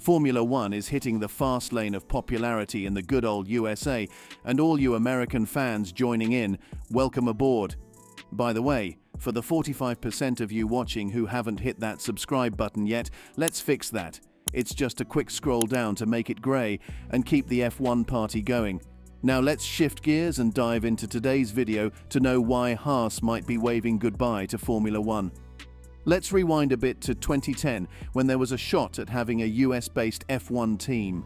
Formula One is hitting the fast lane of popularity in the good old USA, and all you American fans joining in, welcome aboard. By the way, for the 45% of you watching who haven't hit that subscribe button yet, let's fix that. It's just a quick scroll down to make it grey and keep the F1 party going. Now let's shift gears and dive into today's video to know why Haas might be waving goodbye to Formula One. Let's rewind a bit to 2010, when there was a shot at having a US-based F1 team.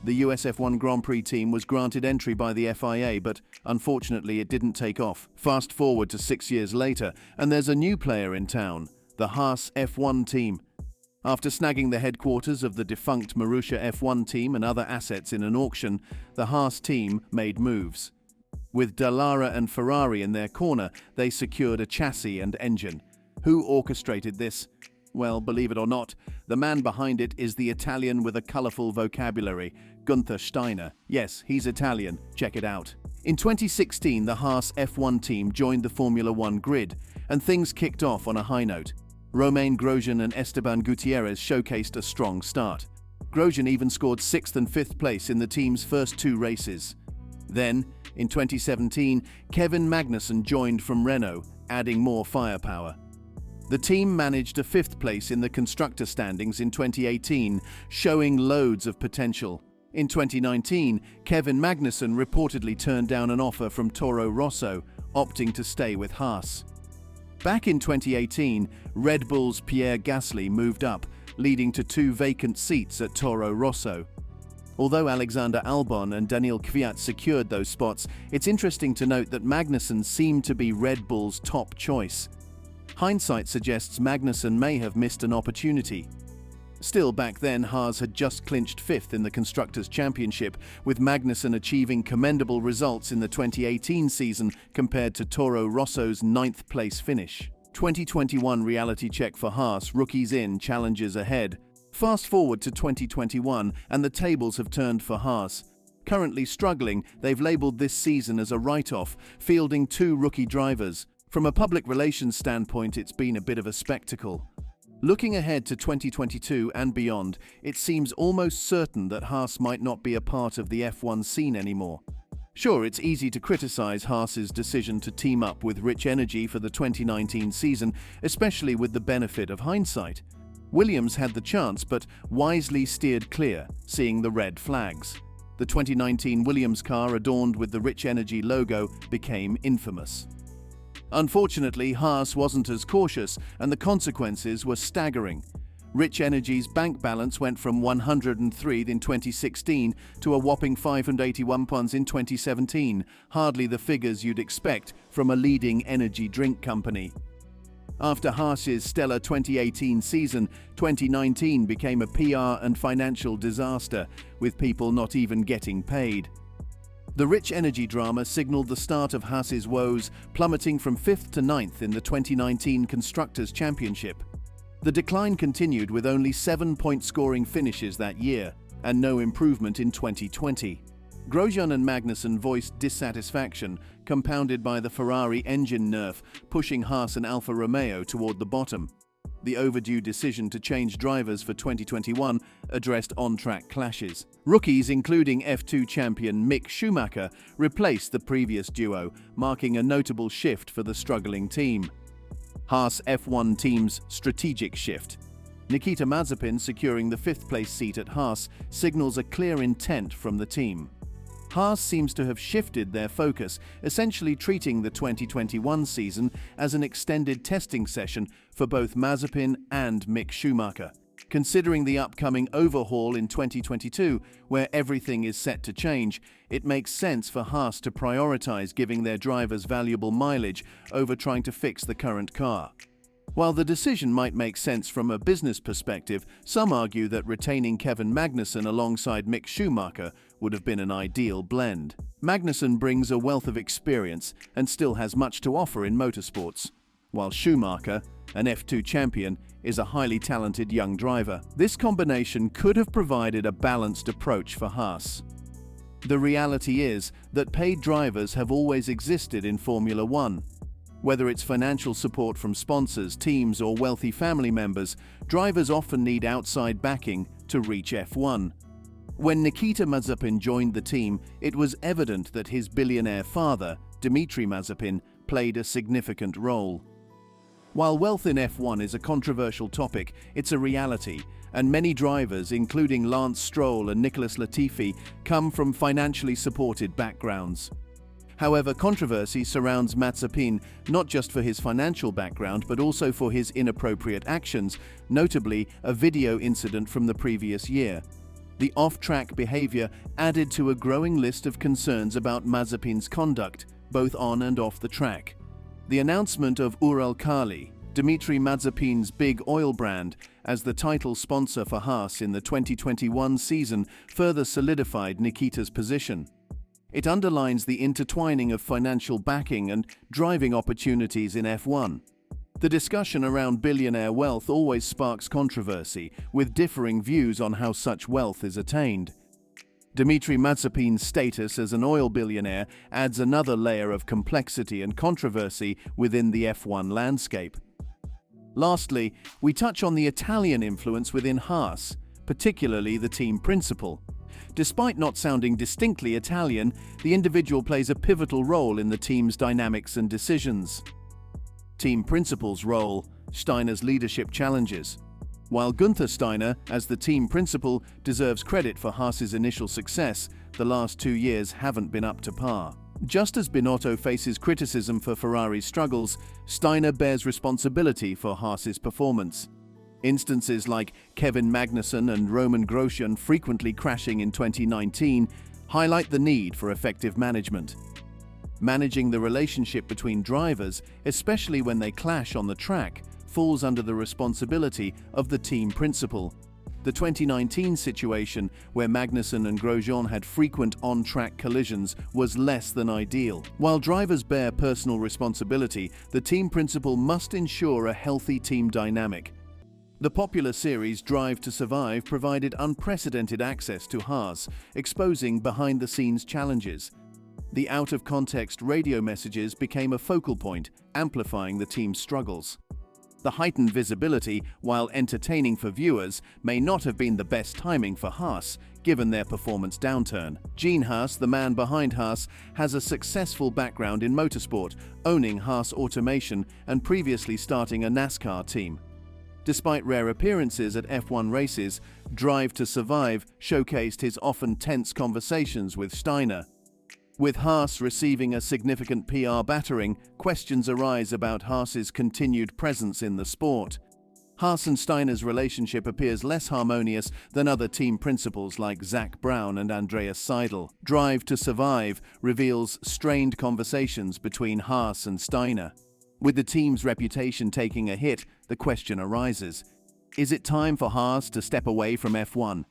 The US F1 Grand Prix team was granted entry by the FIA, but unfortunately it didn't take off. Fast forward to 6 years later, and there's a new player in town, the Haas F1 team. After snagging the headquarters of the defunct Marussia F1 team and other assets in an auction, the Haas team made moves. With Dallara and Ferrari in their corner, they secured a chassis and engine. Who orchestrated this? Well, believe it or not, the man behind it is the Italian with a colourful vocabulary, Gunther Steiner. Yes, he's Italian. Check it out. In 2016, the Haas F1 team joined the Formula One grid, and things kicked off on a high note. Romain Grosjean and Esteban Gutierrez showcased a strong start. Grosjean even scored 6th and 5th place in the team's first 2 races. Then, in 2017, Kevin Magnussen joined from Renault, adding more firepower. The team managed a 5th place in the constructor standings in 2018, showing loads of potential. In 2019, Kevin Magnussen reportedly turned down an offer from Toro Rosso, opting to stay with Haas. Back in 2018, Red Bull's Pierre Gasly moved up, leading to 2 vacant seats at Toro Rosso. Although Alexander Albon and Daniil Kvyat secured those spots, it's interesting to note that Magnussen seemed to be Red Bull's top choice. Hindsight suggests Magnussen may have missed an opportunity. Still, back then, Haas had just clinched 5th in the Constructors' Championship, with Magnussen achieving commendable results in the 2018 season compared to Toro Rosso's 9th place finish. 2021 reality check for Haas, rookies in, challenges ahead. Fast forward to 2021, and the tables have turned for Haas. Currently struggling, they've labelled this season as a write-off, fielding 2 rookie drivers. From a public relations standpoint, it's been a bit of a spectacle. Looking ahead to 2022 and beyond, it seems almost certain that Haas might not be a part of the F1 scene anymore. Sure, it's easy to criticize Haas's decision to team up with Rich Energy for the 2019 season, especially with the benefit of hindsight. Williams had the chance, but wisely steered clear, seeing the red flags. The 2019 Williams car, adorned with the Rich Energy logo, became infamous. Unfortunately, Haas wasn't as cautious, and the consequences were staggering. Rich Energy's bank balance went from 103 in 2016 to a whopping £581 in 2017, hardly the figures you'd expect from a leading energy drink company. After Haas's stellar 2018 season, 2019 became a PR and financial disaster, with people not even getting paid. The Rich Energy drama signaled the start of Haas's woes, plummeting from 5th to 9th in the 2019 Constructors' Championship. The decline continued with only 7-point scoring finishes that year, and no improvement in 2020. Grosjean and Magnussen voiced dissatisfaction, compounded by the Ferrari engine nerf, pushing Haas and Alfa Romeo toward the bottom. The overdue decision to change drivers for 2021 addressed on-track clashes. Rookies, including F2 champion Mick Schumacher, replaced the previous duo, marking a notable shift for the struggling team. Haas F1 team's strategic shift. Nikita Mazepin securing the 5th place seat at Haas signals a clear intent from the team. Haas seems to have shifted their focus, essentially treating the 2021 season as an extended testing session for both Mazepin and Mick Schumacher. Considering the upcoming overhaul in 2022, where everything is set to change, it makes sense for Haas to prioritize giving their drivers valuable mileage over trying to fix the current car. While the decision might make sense from a business perspective, some argue that retaining Kevin Magnussen alongside Mick Schumacher would have been an ideal blend. Magnussen brings a wealth of experience and still has much to offer in motorsports, while Schumacher, an F2 champion, is a highly talented young driver. This combination could have provided a balanced approach for Haas. The reality is that paid drivers have always existed in Formula One. Whether it's financial support from sponsors, teams, or wealthy family members, drivers often need outside backing to reach F1. When Nikita Mazepin joined the team, it was evident that his billionaire father, Dmitry Mazepin, played a significant role. While wealth in F1 is a controversial topic, it's a reality, and many drivers, including Lance Stroll and Nicholas Latifi, come from financially supported backgrounds. However, controversy surrounds Mazepin not just for his financial background but also for his inappropriate actions, notably a video incident from the previous year. The off-track behavior added to a growing list of concerns about Mazepin's conduct, both on and off the track. The announcement of Uralkali, Dmitry Mazepin's big oil brand, as the title sponsor for Haas in the 2021 season further solidified Nikita's position. It underlines the intertwining of financial backing and driving opportunities in F1. The discussion around billionaire wealth always sparks controversy, with differing views on how such wealth is attained. Dmitry Mazepin's status as an oil billionaire adds another layer of complexity and controversy within the F1 landscape. Lastly, we touch on the Italian influence within Haas, particularly the team principal. Despite not sounding distinctly Italian, the individual plays a pivotal role in the team's dynamics and decisions. Team principal's role: Steiner's leadership challenges. While Günther Steiner, as the team principal, deserves credit for Haas's initial success, the last 2 years haven't been up to par. Just as Binotto faces criticism for Ferrari's struggles, Steiner bears responsibility for Haas's performance. Instances like Kevin Magnussen and Roman Grosjean frequently crashing in 2019 highlight the need for effective management. Managing the relationship between drivers, especially when they clash on the track, falls under the responsibility of the team principal. The 2019 situation, where Magnussen and Grosjean had frequent on-track collisions, was less than ideal. While drivers bear personal responsibility, the team principal must ensure a healthy team dynamic. The popular series Drive to Survive provided unprecedented access to Haas, exposing behind-the-scenes challenges. The out-of-context radio messages became a focal point, amplifying the team's struggles. The heightened visibility, while entertaining for viewers, may not have been the best timing for Haas, given their performance downturn. Gene Haas, the man behind Haas, has a successful background in motorsport, owning Haas Automation and previously starting a NASCAR team. Despite rare appearances at F1 races, Drive to Survive showcased his often tense conversations with Steiner. With Haas receiving a significant PR battering, questions arise about Haas's continued presence in the sport. Haas and Steiner's relationship appears less harmonious than other team principals like Zach Brown and Andreas Seidel. Drive to Survive reveals strained conversations between Haas and Steiner. With the team's reputation taking a hit, the question arises: is it time for Haas to step away from F1?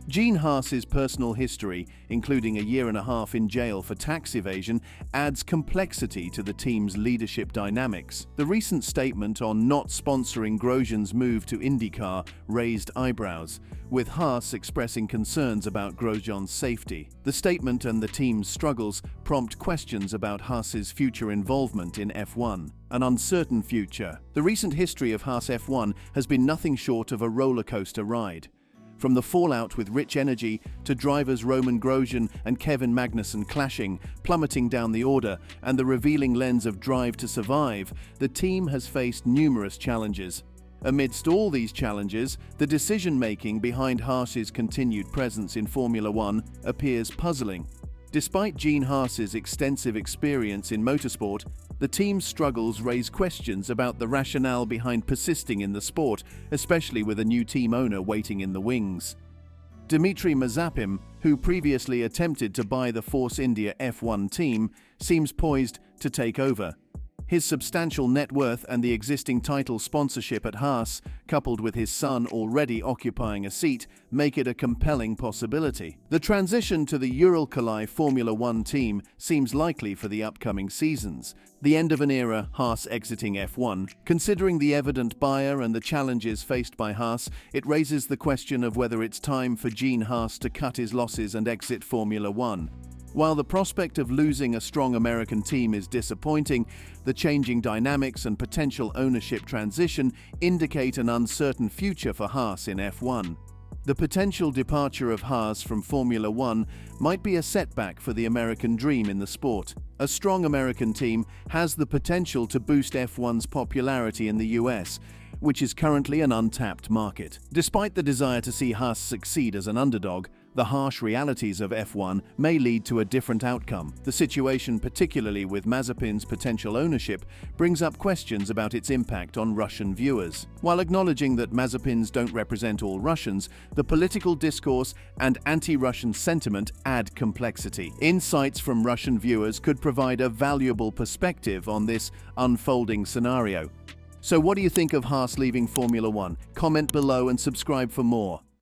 Gene Haas's personal history, including a 1.5 years in jail for tax evasion, adds complexity to the team's leadership dynamics. The recent statement on not sponsoring Grosjean's move to IndyCar raised eyebrows, with Haas expressing concerns about Grosjean's safety. The statement and the team's struggles prompt questions about Haas's future involvement in F1. An uncertain future. The recent history of Haas F1 has been nothing short of a rollercoaster ride. From the fallout with Rich Energy to drivers Roman Grosjean and Kevin Magnussen clashing, plummeting down the order, and the revealing lens of Drive to Survive, the team has faced numerous challenges. Amidst all these challenges, the decision-making behind Haas's continued presence in Formula One appears puzzling. Despite Gene Haas's extensive experience in motorsport, the team's struggles raise questions about the rationale behind persisting in the sport, especially with a new team owner waiting in the wings. Dmitry Mazepin, who previously attempted to buy the Force India F1 team, seems poised to take over. His substantial net worth and the existing title sponsorship at Haas, coupled with his son already occupying a seat, make it a compelling possibility. The transition to the Uralkali Formula One team seems likely for the upcoming seasons, the end of an era, Haas exiting F1. Considering the evident buyer and the challenges faced by Haas, it raises the question of whether it's time for Gene Haas to cut his losses and exit Formula One. While the prospect of losing a strong American team is disappointing, the changing dynamics and potential ownership transition indicate an uncertain future for Haas in F1. The potential departure of Haas from Formula One might be a setback for the American dream in the sport. A strong American team has the potential to boost F1's popularity in the US, which is currently an untapped market. Despite the desire to see Haas succeed as an underdog, the harsh realities of F1 may lead to a different outcome. The situation, particularly with Mazepin's potential ownership, brings up questions about its impact on Russian viewers. While acknowledging that Mazepins don't represent all Russians, the political discourse and anti-Russian sentiment add complexity. Insights from Russian viewers could provide a valuable perspective on this unfolding scenario. So what do you think of Haas leaving Formula One? Comment below and subscribe for more.